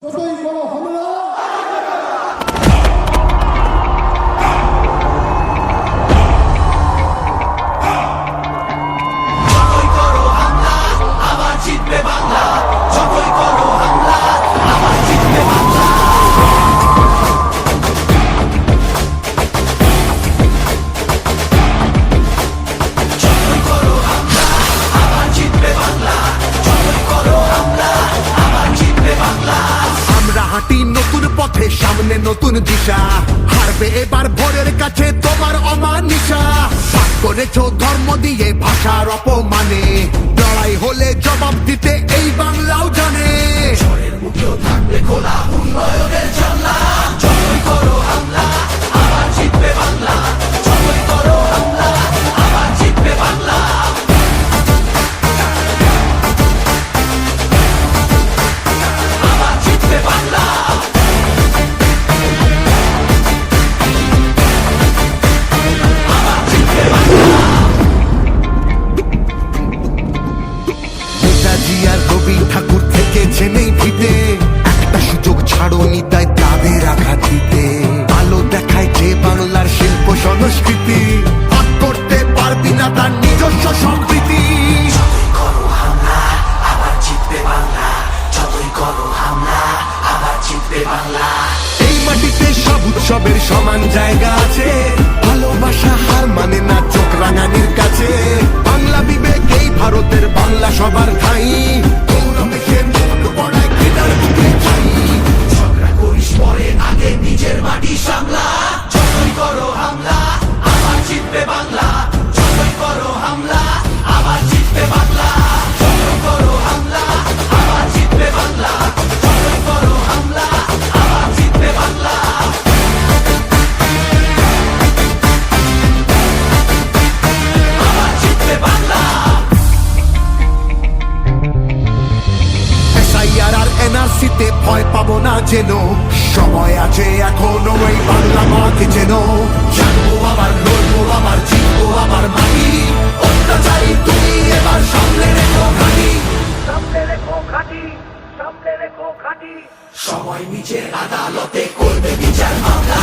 যতই বড় হামলা হাঁটি নতুন পথে, সামনে নতুন দিশা, হারবে এবার ভোরের কাছে তোমার অমানিসা। ভাগ করেছো ধর্ম দিয়ে ভাষার অপমানে, লড়াই হলে জবাব দিতে এই বাংলাও জানে। ঝড়ের মুখেও থাকবে খোলা উন্নয়নের জানলা, যতই করো হামলা আবার জিতবে বাংলা, যতই করো হামলা আবার জিতবে বাংলা। রবি ঠাকুর থেকে জেনেই ভিতে, একটা সুযোগ ছাড়োনি তাই তাদের আঘাত দিতে। আলো দেখায় যে বাংলার শিল্প সংস্কৃতি, ভাগ করতে পারবি না তার নিজস্ব সম্প্রীতি। যতই করো হামলা আবার জিতবে বাংলা, যতই করো হামলা আবার জিতবে বাংলা। এই মাটিতে সব উৎসবের সমান জায়গা আছে, ভালোবাসা হার মানে না চোখ রাঙানির কাছে। বাংলা বিবেক এই ভারতের বাংলা সবার ঠাই, নিজের মাটি সামলা। যতই করো হামলা আবার জিতবে বাংলা, যতই করো হামলা আবার জিতবে বাংলা, যতই করো হামলা আবার জিতবে বাংলা, যতই করো হামলা আবার জিতবে বাংলা। আবার জিতবে বাংলা। এসআইআর আর এনআরসিতে ভয় পাবো না যেন, সময় আছে এখনো এই বাংলা মাকে যেন। জানবো আবার লড়বো আবার জিতবো আবার মাটি, অত্যাচারী তুমি এবার সামনে রেখো ঘাঁটি, সামনে রেখো ঘাঁটি, সামনে রেখো ঘাঁটি। সময় নিজের আদালতে করবে বিচার মামলা।